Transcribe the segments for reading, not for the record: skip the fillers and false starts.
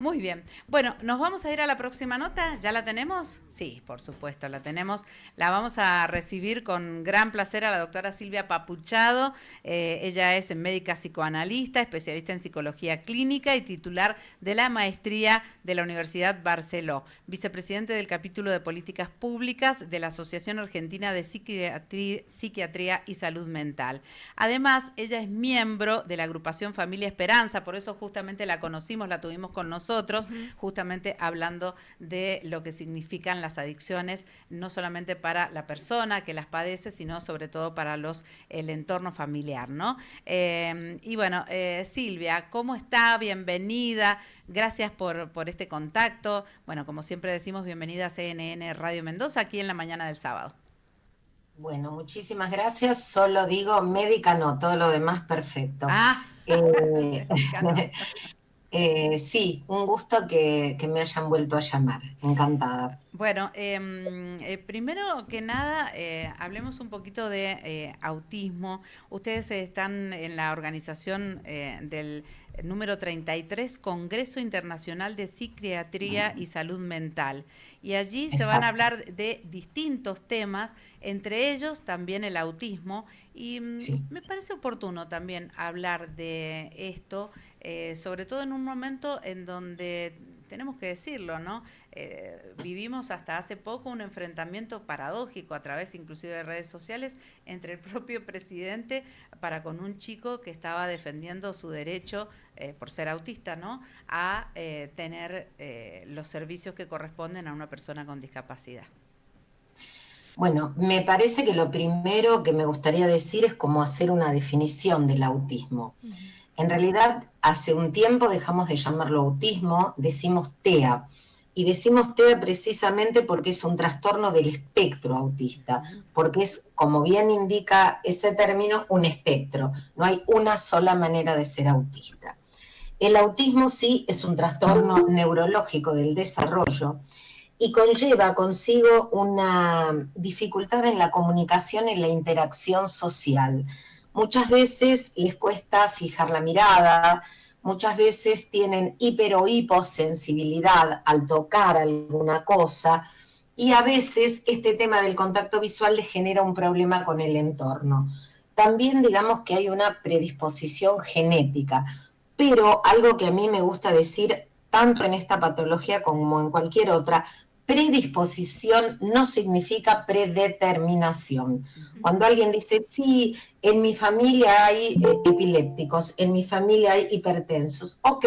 Muy bien. Bueno, nos vamos a ir a la próxima nota. ¿Ya la tenemos? Sí, por supuesto, la tenemos. La vamos a recibir con gran placer a la doctora Silvia Papuchado. Ella es médica psicoanalista, especialista en psicología clínica y titular de la maestría de la Universidad Barceló. Vicepresidente del capítulo de políticas públicas de la Asociación Argentina de Psiquiatría y Salud Mental. Además, ella es miembro de la agrupación Familia Esperanza, por eso justamente la conocimos, la tuvimos con nosotros, justamente hablando de lo que significan las adicciones, no solamente para la persona que las padece, sino sobre todo para el entorno familiar, ¿no? Y bueno, Silvia, ¿cómo está? Bienvenida, gracias por este contacto. Bueno, como siempre decimos, bienvenida a CNN Radio Mendoza, aquí en la mañana del sábado. Bueno, muchísimas gracias. Solo digo médica no, todo lo demás perfecto. Ah, Eh, médica no. sí, un gusto que me hayan vuelto a llamar. Encantada. Bueno, primero que nada, hablemos un poquito de autismo. Ustedes están en la organización del número 33 Congreso Internacional de Psiquiatría y Salud Mental. Y allí se van a Exacto, hablar de distintos temas, entre ellos también el autismo. Y sí. me parece oportuno también hablar de esto, sobre todo en un momento en donde tenemos que decirlo, ¿no? Vivimos hasta hace poco un enfrentamiento paradójico a través inclusive de redes sociales entre el propio presidente para con un chico que estaba defendiendo su derecho, por ser autista, ¿no?, a tener los servicios que corresponden a una persona con discapacidad. Bueno, me parece que lo primero que me gustaría decir es cómo hacer una definición del autismo. En realidad, hace un tiempo dejamos de llamarlo autismo, decimos TEA. Y decimos TEA precisamente porque es un trastorno del espectro autista, porque es, como bien indica ese término, un espectro. No hay una sola manera de ser autista. El autismo sí es un trastorno neurológico del desarrollo y conlleva consigo una dificultad en la comunicación y la interacción social. Muchas veces les cuesta fijar la mirada, muchas veces tienen hiper o hiposensibilidad al tocar alguna cosa y a veces este tema del contacto visual les genera un problema con el entorno. También digamos que hay una predisposición genética, pero algo que a mí me gusta decir tanto en esta patología como en cualquier otra, predisposición no significa predeterminación. Cuando alguien dice, sí, en mi familia hay epilépticos, en mi familia hay hipertensos, ok,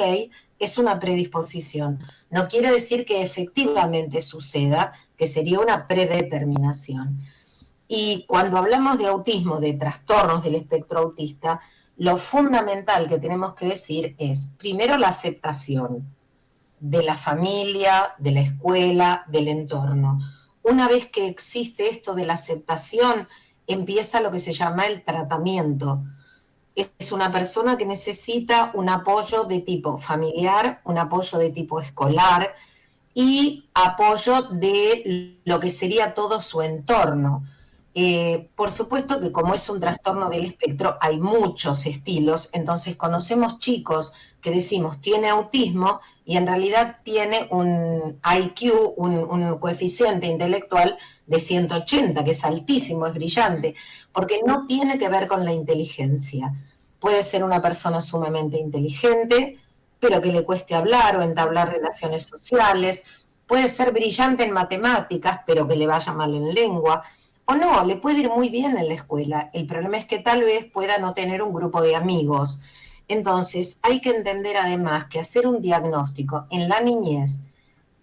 es una predisposición. No quiere decir que efectivamente suceda, que sería una predeterminación. Y cuando hablamos de autismo, de trastornos del espectro autista, lo fundamental que tenemos que decir es, primero, la aceptación de la familia, de la escuela, del entorno. Una vez que existe esto de la aceptación, empieza lo que se llama el tratamiento. Es una persona que necesita un apoyo de tipo familiar, un apoyo de tipo escolar y apoyo de lo que sería todo su entorno. Por supuesto que como es un trastorno del espectro, hay muchos estilos, entonces conocemos chicos que decimos tiene autismo y en realidad tiene un IQ, un coeficiente intelectual de 180, que es altísimo, es brillante, porque no tiene que ver con la inteligencia. Puede ser una persona sumamente inteligente, pero que le cueste hablar o entablar relaciones sociales. Puede ser brillante en matemáticas, pero que le vaya mal en lengua. O no, le puede ir muy bien en la escuela. El problema es que tal vez pueda no tener un grupo de amigos. Entonces, hay que entender además que hacer un diagnóstico en la niñez,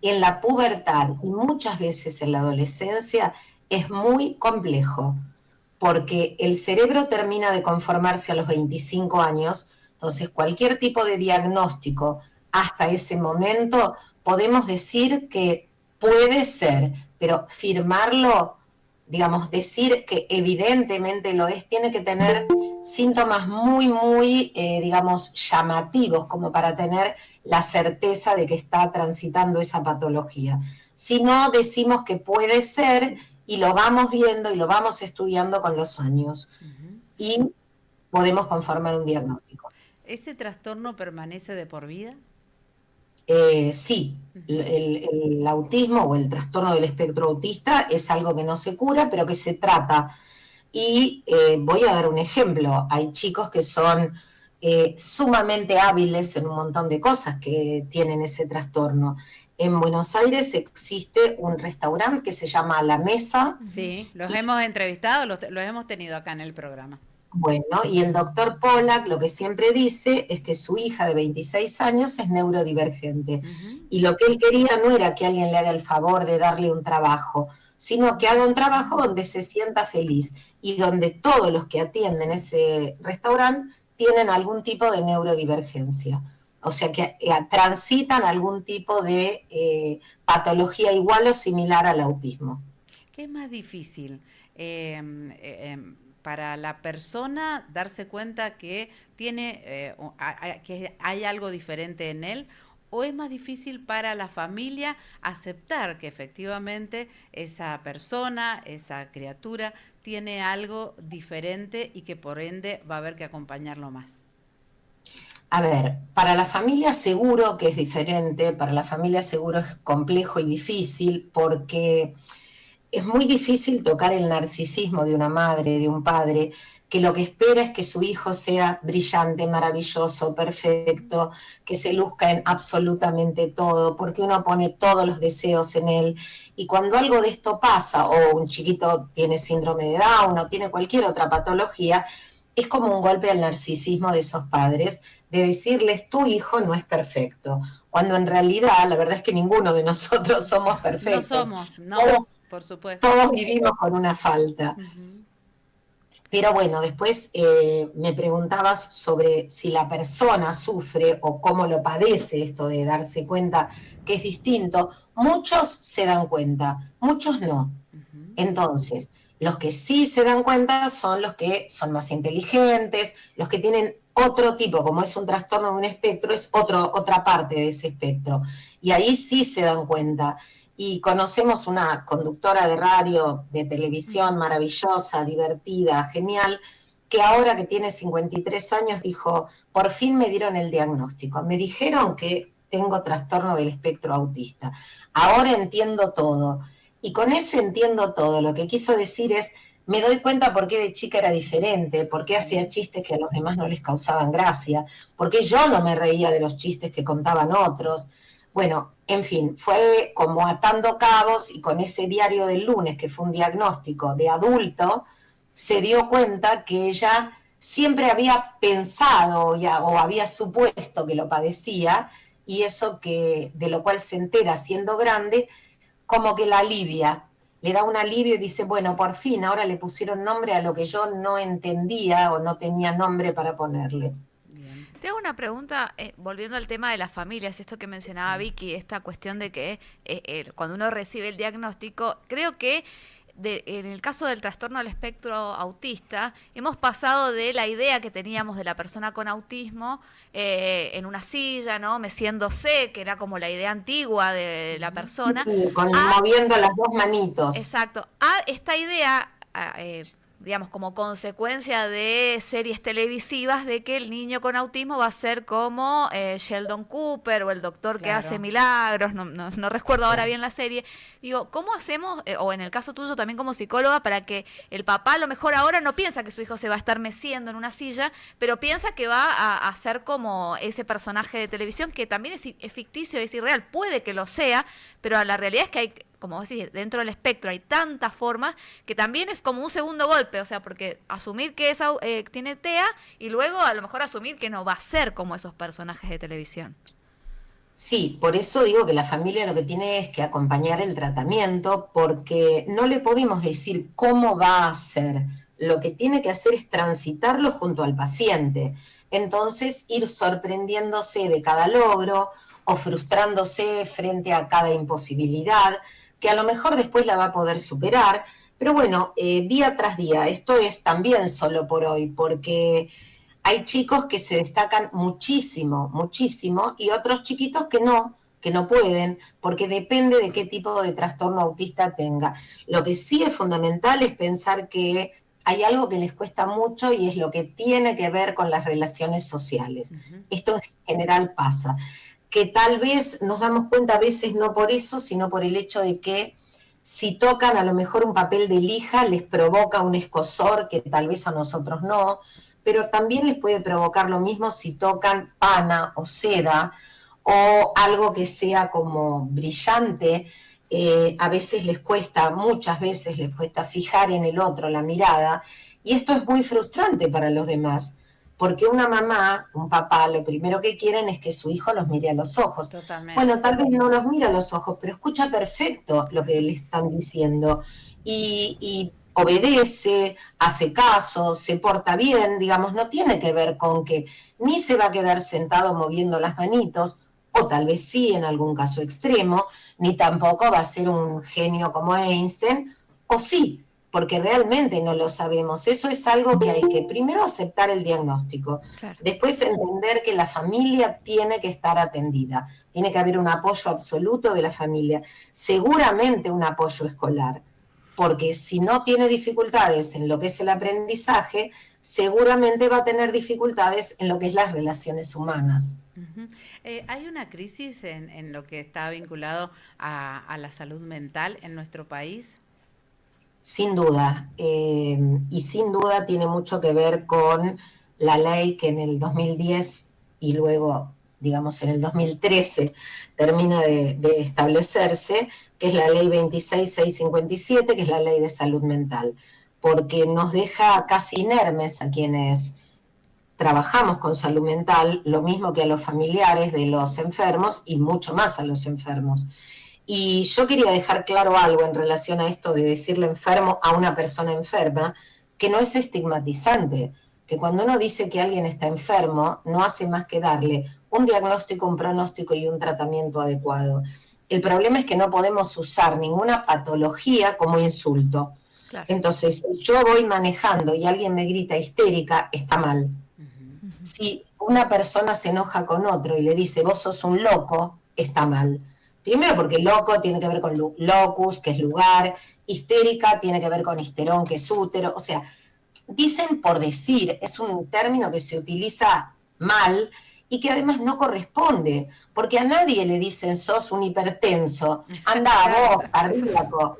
en la pubertad y muchas veces en la adolescencia es muy complejo, porque el cerebro termina de conformarse a los 25 años, entonces cualquier tipo de diagnóstico hasta ese momento podemos decir que puede ser, pero firmarlo, digamos, decir que evidentemente lo es, tiene que tener síntomas muy, digamos, llamativos como para tener la certeza de que está transitando esa patología. Si no, decimos que puede ser y lo vamos viendo y lo vamos estudiando con los años y podemos conformar un diagnóstico. ¿Ese trastorno permanece de por vida? Sí, el autismo o el trastorno del espectro autista es algo que no se cura, pero que se trata. Y voy a dar un ejemplo. Hay chicos que son sumamente hábiles en un montón de cosas que tienen ese trastorno. En Buenos Aires existe un restaurante que se llama La Mesa. Sí, los Y hemos entrevistado, los hemos tenido acá en el programa. bueno, y el doctor Pollack lo que siempre dice es que su hija de 26 años es neurodivergente. Ujú. Y lo que él quería no era que alguien le haga el favor de darle un trabajo, sino que haga un trabajo donde se sienta feliz y donde todos los que atienden ese restaurante tienen algún tipo de neurodivergencia. O sea que transitan algún tipo de patología igual o similar al autismo. ¿Qué es más difícil para la persona darse cuenta que tiene que hay algo diferente en él? ¿O es más difícil para la familia aceptar que efectivamente esa persona, esa criatura, tiene algo diferente y que por ende va a haber que acompañarlo más? A ver, para la familia seguro que es diferente, para la familia seguro es complejo y difícil porque es muy difícil tocar el narcisismo de una madre, de un padre, que lo que espera es que su hijo sea brillante, maravilloso, perfecto, que se luzca en absolutamente todo, porque uno pone todos los deseos en él. Y cuando algo de esto pasa, o un chiquito tiene síndrome de Down o tiene cualquier otra patología, es como un golpe al narcisismo de esos padres, de decirles, tu hijo no es perfecto, cuando en realidad la verdad es que ninguno de nosotros somos No perfectos. somos, no, Todos por supuesto. todos vivimos con una falta. Ujú. Pero bueno, después me preguntabas sobre si la persona sufre o cómo lo padece esto de darse cuenta que es distinto. Muchos se dan cuenta, muchos no. Ujú. Entonces, los que sí se dan cuenta son los que son más inteligentes, los que tienen otro tipo, como es un trastorno de un espectro, es otra parte de ese espectro. Y ahí sí se dan cuenta. Y conocemos una conductora de radio, de televisión maravillosa, divertida, genial, que ahora que tiene 53 años dijo, por fin me dieron el diagnóstico, me dijeron que tengo trastorno del espectro autista, ahora entiendo todo. Y con ese entiendo todo, lo que quiso decir es, me doy cuenta por qué de chica era diferente, por qué hacía chistes que a los demás no les causaban gracia, por qué yo no me reía de los chistes que contaban otros. Bueno, en fin, fue como atando cabos y con ese diario del lunes, que fue un diagnóstico de adulto, se dio cuenta que ella siempre había pensado o había supuesto que lo padecía y eso que de lo cual se entera siendo grande, como que la alivia, le da un alivio y dice, bueno, por fin, ahora le pusieron nombre a lo que yo no entendía o no tenía nombre para ponerle. Bien, Te hago una pregunta, volviendo al tema de las familias, esto que mencionaba sí. Vicky, esta cuestión de que cuando uno recibe el diagnóstico, creo que en el caso del trastorno del espectro autista, hemos pasado de la idea que teníamos de la persona con autismo en una silla, ¿no? Meciéndose, que era como la idea antigua de la Ujú. persona, a Moviendo las dos manitos. exacto. A esta idea, digamos, como consecuencia de series televisivas, de que el niño con autismo va a ser como Sheldon Cooper o el doctor que hace Claro. milagros, no recuerdo ahora bien la serie. Digo, ¿cómo hacemos, o en el caso tuyo también como psicóloga, para que el papá a lo mejor ahora no piensa que su hijo se va a estar meciendo en una silla, pero piensa que va a ser como ese personaje de televisión que también es ficticio, es irreal, puede que lo sea, pero la realidad es que hay, como decís, dentro del espectro hay tantas formas que también es como un segundo golpe, o sea, porque asumir que tiene TEA y luego a lo mejor asumir que no va a ser como esos personajes de televisión. Sí, por eso digo que la familia lo que tiene es que acompañar el tratamiento, porque no le podemos decir cómo va a ser. Lo que tiene que hacer es transitarlo junto al paciente. Entonces, ir sorprendiéndose de cada logro o frustrándose frente a cada imposibilidad, que a lo mejor después la va a poder superar. Pero bueno, día tras día, esto es también solo por hoy, porque hay chicos que se destacan muchísimo, muchísimo, y otros chiquitos que no pueden, porque depende de qué tipo de trastorno autista tenga. Lo que sí es fundamental es pensar que hay algo que les cuesta mucho y es lo que tiene que ver con las relaciones sociales. Ujú. Esto en general pasa. que tal vez nos damos cuenta a veces no por eso, sino por el hecho de que si tocan a lo mejor un papel de lija les provoca un escozor que tal vez a nosotros no, pero también les puede provocar lo mismo si tocan pana o seda o algo que sea como brillante. A veces les cuesta, muchas veces les cuesta fijar en el otro la mirada, y esto es muy frustrante para los demás, porque una mamá, un papá, lo primero que quieren es que su hijo los mire a los ojos. Totalmente. Bueno, tal vez no los mira a los ojos, pero escucha perfecto lo que le están diciendo y obedece, hace caso, se porta bien, digamos, no tiene que ver con que ni se va a quedar sentado moviendo las manitos, o tal vez sí en algún caso extremo, ni tampoco va a ser un genio como Einstein, o sí, porque realmente no lo sabemos. Eso es algo que hay que primero aceptar el diagnóstico, Claro. después entender que la familia tiene que estar atendida, tiene que haber un apoyo absoluto de la familia, seguramente un apoyo escolar, porque si no tiene dificultades en lo que es el aprendizaje, seguramente va a tener dificultades en lo que es las relaciones humanas. Ujú. ¿Hay una crisis en lo que está vinculado a la salud mental en nuestro país? Sin duda, y sin duda tiene mucho que ver con la ley que en el 2010 y luego, digamos, en el 2013 termina de establecerse, que es la ley 26657, que es la ley de salud mental, porque nos deja casi inermes a quienes trabajamos con salud mental, lo mismo que a los familiares de los enfermos y mucho más a los enfermos. Y yo quería dejar claro algo en relación a esto de decirle enfermo a una persona enferma, que no es estigmatizante, que cuando uno dice que alguien está enfermo, no hace más que darle un diagnóstico, un pronóstico y un tratamiento adecuado. El problema es que no podemos usar ninguna patología como insulto. Claro. Entonces, si yo voy manejando y alguien me grita histérica, está mal. Si una persona se enoja con otro y le dice, vos sos un loco, está mal. Primero porque loco tiene que ver con locus, que es lugar, histérica tiene que ver con histerón, que es útero, o sea, dicen por decir, es un término que se utiliza mal y que además no corresponde, porque a nadie le dicen sos un hipertenso, anda vos, cardíaco.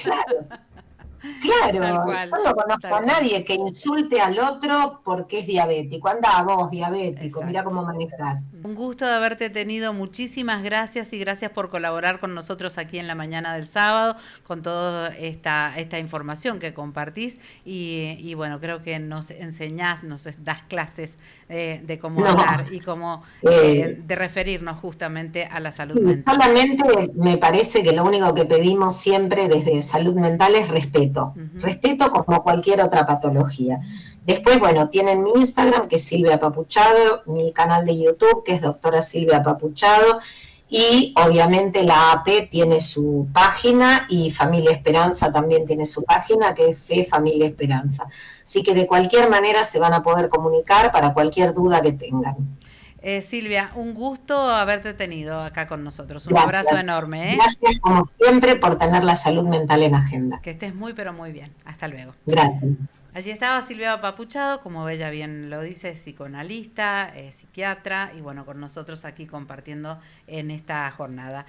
Claro. Tal Claro, cual, yo no conozco a tal cual. nadie que insulte al otro porque es diabético. Anda vos, diabético, mirá Exacto. cómo manejás. Un gusto de haberte tenido, muchísimas gracias y gracias por colaborar con nosotros aquí en la mañana del sábado con toda esta información que compartís y bueno, creo que nos enseñás, nos das clases de cómo No, hablar y cómo eh, de referirnos justamente a la salud sí, mental. solamente me parece que lo único que pedimos siempre desde salud mental es respeto. Ujú. Respeto como cualquier otra patología. Después, bueno, tienen mi Instagram, que es Silvia Papuchado, mi canal de YouTube, que es doctora Silvia Papuchado, y obviamente la AP tiene su página y Familia Esperanza también tiene su página, que es Fe Familia Esperanza. Así que de cualquier manera se van a poder comunicar para cualquier duda que tengan. Silvia, un gusto haberte tenido acá con nosotros. Un abrazo Gracias. enorme, ¿eh? Gracias como siempre por tener la salud mental en agenda. Que estés muy, pero muy bien. Hasta luego. Gracias. Allí estaba Silvia Papuchado, como ella bien lo dice, psicoanalista, psiquiatra, y bueno, con nosotros aquí compartiendo en esta jornada.